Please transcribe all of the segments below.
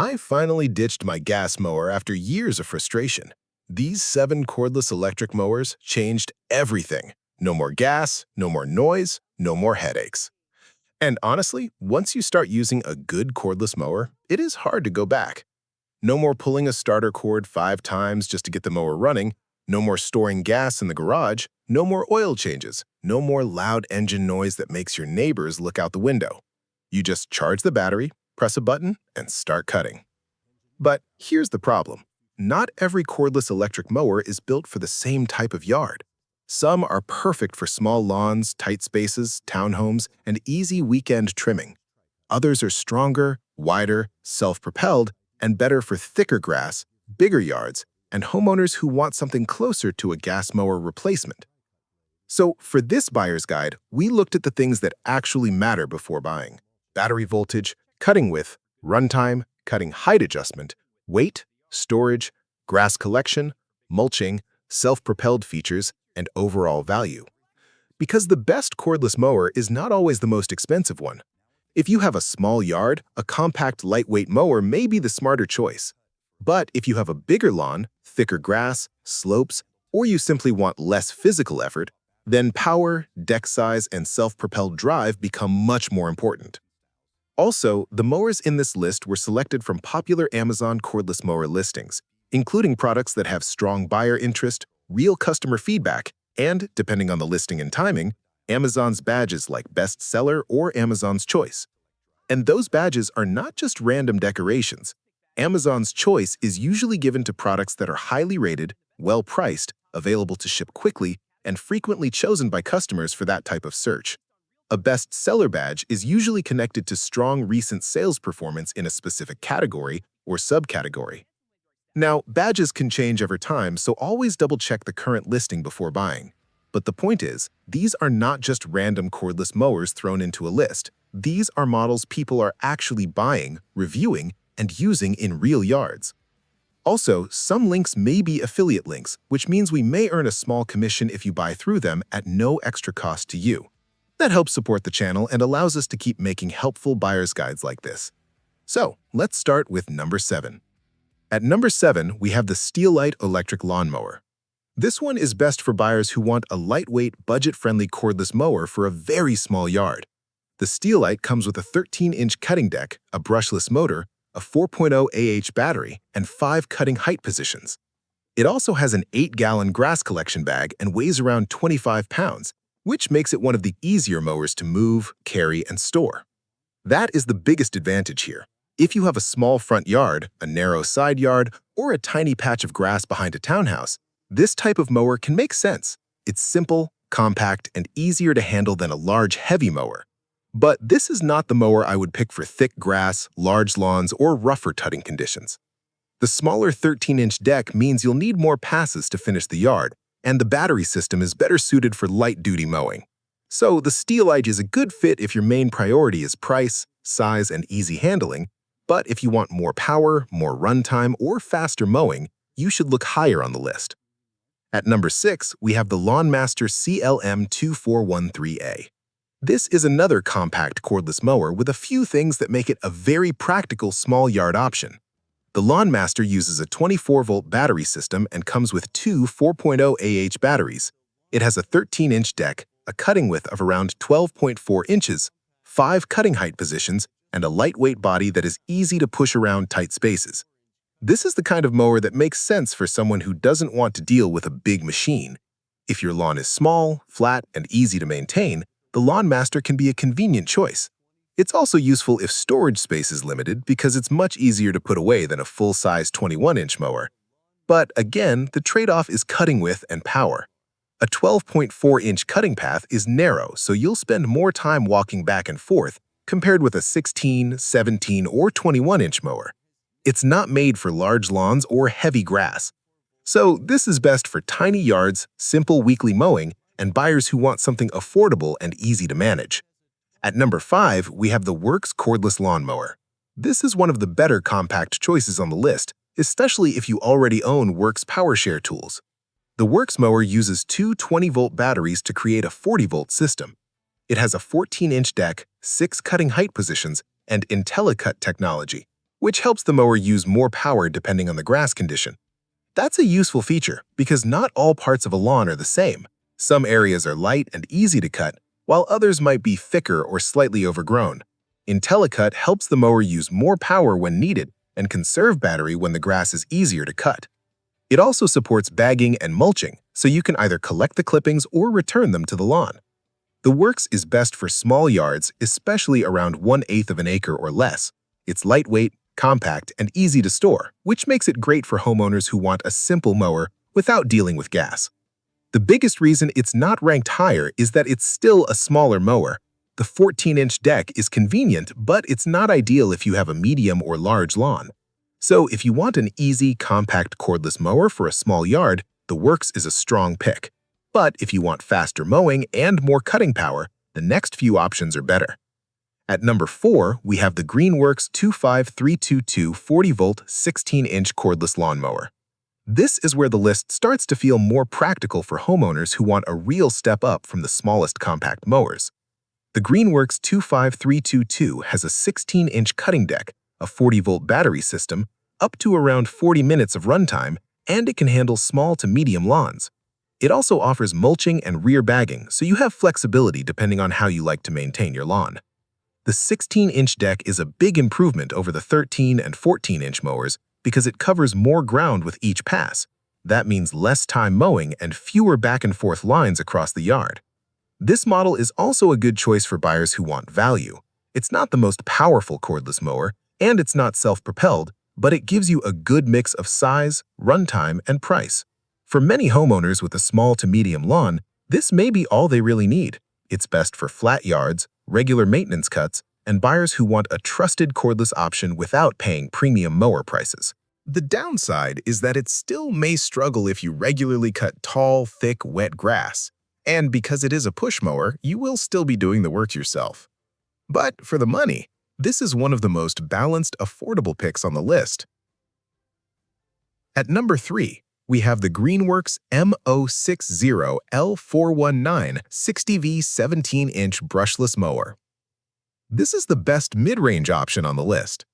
I finally ditched my gas mower after years of frustration. These 7 cordless electric mowers changed everything. No more gas, no more noise, no more headaches. And honestly, once you start using a good cordless mower, it is hard to go back. No more pulling a starter cord 5 times just to get the mower running, no more storing gas in the garage, no more oil changes, no more loud engine noise that makes your neighbors look out the window. You just charge the battery, press a button, and start cutting. But here's the problem. Not every cordless electric mower is built for the same type of yard. Some are perfect for small lawns, tight spaces, townhomes, and easy weekend trimming. Others are stronger, wider, self-propelled, and better for thicker grass, bigger yards, and homeowners who want something closer to a gas mower replacement. So for this buyer's guide, we looked at the things that actually matter before buying: battery voltage, cutting width, runtime, cutting height adjustment, weight, storage, grass collection, mulching, self-propelled features, and overall value. Because the best cordless mower is not always the most expensive one. If you have a small yard, a compact lightweight mower may be the smarter choice. But if you have a bigger lawn, thicker grass, slopes, or you simply want less physical effort, then power, deck size, and self-propelled drive become much more important. Also, the mowers in this list were selected from popular Amazon cordless mower listings, including products that have strong buyer interest, real customer feedback, and, depending on the listing and timing, Amazon's badges like Best Seller or Amazon's Choice. And those badges are not just random decorations. Amazon's Choice is usually given to products that are highly rated, well-priced, available to ship quickly, and frequently chosen by customers for that type of search. A Best Seller badge is usually connected to strong recent sales performance in a specific category or subcategory. Now, badges can change over time, so always double-check the current listing before buying. But the point is, these are not just random cordless mowers thrown into a list. These are models people are actually buying, reviewing, and using in real yards. Also, some links may be affiliate links, which means we may earn a small commission if you buy through them at no extra cost to you. That helps support the channel and allows us to keep making helpful buyer's guides like this. So, let's start with number 7. At number 7, we have the STEELITE electric lawnmower. This one is best for buyers who want a lightweight, budget-friendly cordless mower for a very small yard. The STEELITE comes with a 13-inch cutting deck, a brushless motor, a 4.0 Ah battery, and 5 cutting height positions. It also has an 8-gallon grass collection bag and weighs around 25 pounds, which makes it one of the easier mowers to move, carry, and store. That is the biggest advantage here. If you have a small front yard, a narrow side yard, or a tiny patch of grass behind a townhouse, this type of mower can make sense. It's simple, compact, and easier to handle than a large, heavy mower. But this is not the mower I would pick for thick grass, large lawns, or rougher tutting conditions. The smaller 13-inch deck means you'll need more passes to finish the yard, and the battery system is better suited for light-duty mowing. So the STEELITE is a good fit if your main priority is price, size, and easy handling, but if you want more power, more runtime, or faster mowing, you should look higher on the list. At number 6, we have the LawnMaster CLM2413A. This is another compact cordless mower with a few things that make it a very practical small yard option. The LawnMaster uses a 24-volt battery system and comes with 2 4.0 Ah batteries. It has a 13-inch deck, a cutting width of around 12.4 inches, 5 cutting height positions, and a lightweight body that is easy to push around tight spaces. This is the kind of mower that makes sense for someone who doesn't want to deal with a big machine. If your lawn is small, flat, and easy to maintain, the LawnMaster can be a convenient choice. It's also useful if storage space is limited because it's much easier to put away than a full-size 21-inch mower. But again, the trade-off is cutting width and power. A 12.4-inch cutting path is narrow, so you'll spend more time walking back and forth compared with a 16, 17, or 21-inch mower. It's not made for large lawns or heavy grass. So this is best for tiny yards, simple weekly mowing, and buyers who want something affordable and easy to manage. At number 5, we have the WORX cordless lawnmower. This is one of the better compact choices on the list, especially if you already own WORX PowerShare tools. The WORX mower uses 2 20-volt batteries to create a 40-volt system. It has a 14-inch deck, 6 cutting height positions, and IntelliCut technology. which helps the mower use more power depending on the grass condition. That's a useful feature because not all parts of a lawn are the same. Some areas are light and easy to cut, while others might be thicker or slightly overgrown. IntelliCut helps the mower use more power when needed and conserve battery when the grass is easier to cut. It also supports bagging and mulching, so you can either collect the clippings or return them to the lawn. The WORX is best for small yards, especially around 1/8 of an acre or less. It's lightweight, compact, and easy to store, which makes it great for homeowners who want a simple mower without dealing with gas. The biggest reason it's not ranked higher is that it's still a smaller mower. The 14-inch deck is convenient, but it's not ideal if you have a medium or large lawn. So if you want an easy, compact cordless mower for a small yard, the WORX is a strong pick. But if you want faster mowing and more cutting power, the next few options are better. At number 4, we have the Greenworks 25322 40-volt 16-inch cordless lawnmower. This is where the list starts to feel more practical for homeowners who want a real step up from the smallest compact mowers. The Greenworks 25322 has a 16-inch cutting deck, a 40-volt battery system, up to around 40 minutes of runtime, and it can handle small to medium lawns. It also offers mulching and rear bagging, so you have flexibility depending on how you like to maintain your lawn. The 16-inch deck is a big improvement over the 13 and 14-inch mowers because it covers more ground with each pass. That means less time mowing and fewer back-and-forth lines across the yard. This model is also a good choice for buyers who want value. It's not the most powerful cordless mower, and it's not self-propelled, but it gives you a good mix of size, runtime, and price. For many homeowners with a small to medium lawn, this may be all they really need. It's best for flat yards, regular maintenance cuts, and buyers who want a trusted cordless option without paying premium mower prices. The downside is that it still may struggle if you regularly cut tall, thick, wet grass. And because it is a push mower, you will still be doing the work yourself. But for the money, this is one of the most balanced, affordable picks on the list. At number 3, we have the Greenworks M060L419 60V 17-inch brushless mower. This is the best mid-range option on the list.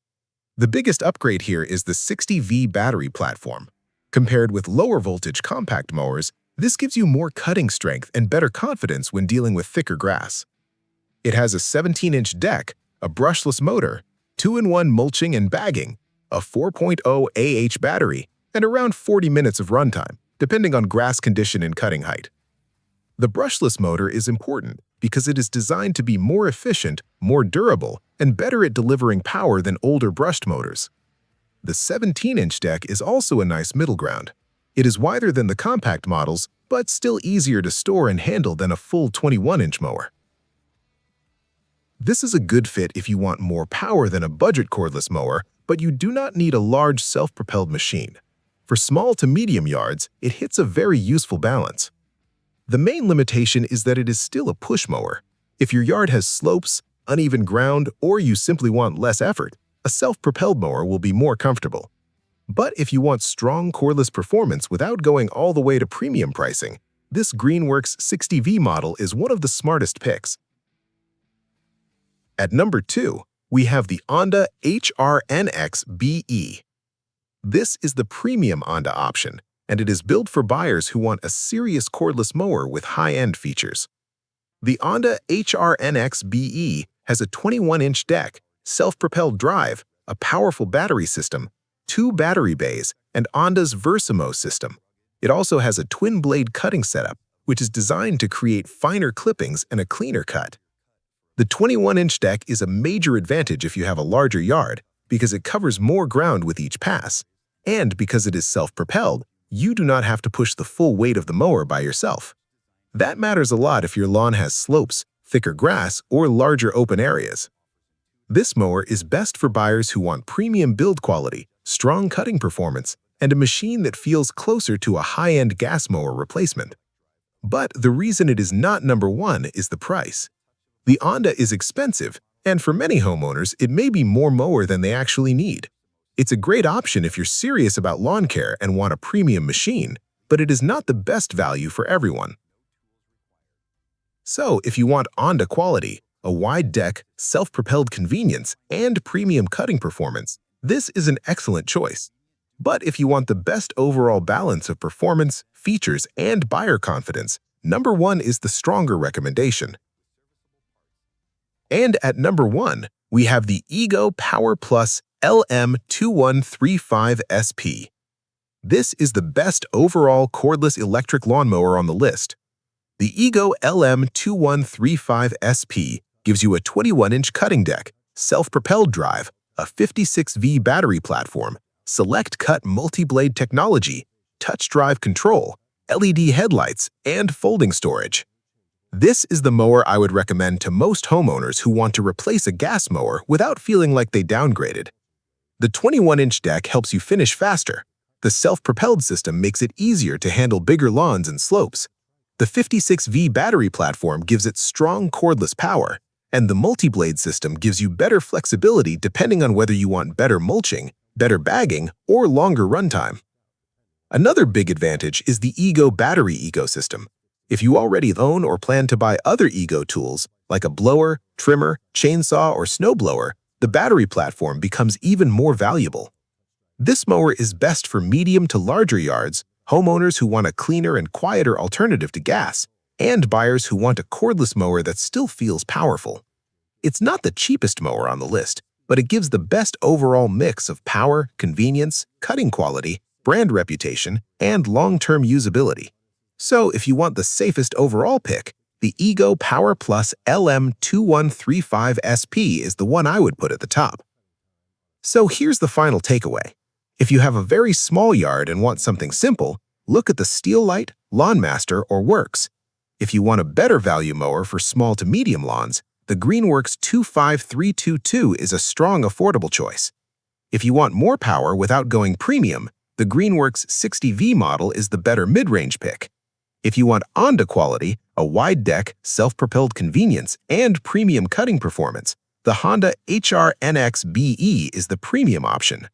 The biggest upgrade here is the 60V battery platform. Compared with lower voltage compact mowers, this gives you more cutting strength and better confidence when dealing with thicker grass. It has a 17-inch deck, a brushless motor, 2-in-1 mulching and bagging, a 4.0 Ah battery, and around 40 minutes of runtime, depending on grass condition and cutting height. The brushless motor is important because it is designed to be more efficient, more durable, and better at delivering power than older brushed motors. The 17-inch deck is also a nice middle ground. It is wider than the compact models, but still easier to store and handle than a full 21-inch mower. This is a good fit if you want more power than a budget cordless mower, but you do not need a large self-propelled machine. For small to medium yards, it hits a very useful balance. The main limitation is that it is still a push mower. If your yard has slopes, uneven ground, or you simply want less effort, a self-propelled mower will be more comfortable. But if you want strong cordless performance without going all the way to premium pricing, this Greenworks 60V model is one of the smartest picks. At number 2, we have the Onda HRX-BE. This is the premium Onda option, and it is built for buyers who want a serious cordless mower with high-end features. The Onda HRX-BE has a 21-inch deck, self-propelled drive, a powerful battery system, 2 battery bays, and Onda's Versamo system. It also has a twin-blade cutting setup, which is designed to create finer clippings and a cleaner cut. The 21-inch deck is a major advantage if you have a larger yard because it covers more ground with each pass, and because it is self-propelled, you do not have to push the full weight of the mower by yourself. That matters a lot if your lawn has slopes, thicker grass, or larger open areas. This mower is best for buyers who want premium build quality, strong cutting performance, and a machine that feels closer to a high-end gas mower replacement. But the reason it is not number 1 is the price. The Onda is expensive, and for many homeowners, it may be more mower than they actually need. It's a great option if you're serious about lawn care and want a premium machine, but it is not the best value for everyone. So, if you want Onda quality, a wide deck, self-propelled convenience, and premium cutting performance, This is an excellent choice. But if you want the best overall balance of performance, features, and buyer confidence, number 1 is the stronger recommendation. And at number 1, we have the EGO Power Plus LM2135SP. This is the best overall cordless electric lawnmower on the list. The EGO LM2135SP gives you a 21-inch cutting deck, self-propelled drive, a 56V battery platform, select cut multi-blade technology, touch drive control, LED headlights, and folding storage. This is the mower I would recommend to most homeowners who want to replace a gas mower without feeling like they downgraded. The 21-inch deck helps you finish faster. The self-propelled system makes it easier to handle bigger lawns and slopes. The 56V battery platform gives it strong cordless power, and the multi-blade system gives you better flexibility depending on whether you want better mulching, better bagging, or longer runtime. Another big advantage is the EGO battery ecosystem. If you already own or plan to buy other EGO tools, like a blower, trimmer, chainsaw, or snowblower, the battery platform becomes even more valuable. This mower is best for medium to larger yards, homeowners who want a cleaner and quieter alternative to gas, and buyers who want a cordless mower that still feels powerful. It's not the cheapest mower on the list, but it gives the best overall mix of power, convenience, cutting quality, brand reputation, and long-term usability. So if you want the safest overall pick, the EGO Power Plus LM2135SP is the one I would put at the top. So here's the final takeaway. If you have a very small yard and want something simple, look at the STEELITE, LawnMaster, or WORX. If you want a better value mower for small to medium lawns, the Greenworks 25322 is a strong, affordable choice. If you want more power without going premium, the Greenworks 60V model is the better mid-range pick. If you want Honda quality, a wide deck, self-propelled convenience, and premium cutting performance, the Honda HRX-BE is the premium option.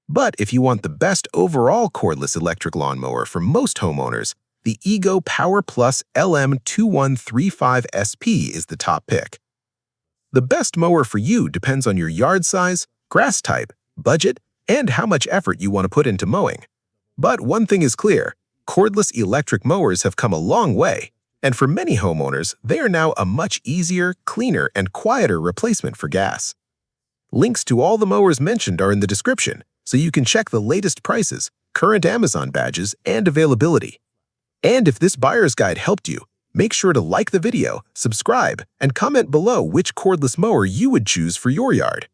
But if you want the best overall cordless electric lawnmower for most homeowners, the EGO Power Plus LM2135SP is the top pick. The best mower for you depends on your yard size, grass type, budget, and how much effort you want to put into mowing. But one thing is clear, cordless electric mowers have come a long way, and for many homeowners, they are now a much easier, cleaner, and quieter replacement for gas. Links to all the mowers mentioned are in the description, so you can check the latest prices, current Amazon badges, and availability. And if this buyer's guide helped you, make sure to like the video, subscribe, and comment below which cordless mower you would choose for your yard.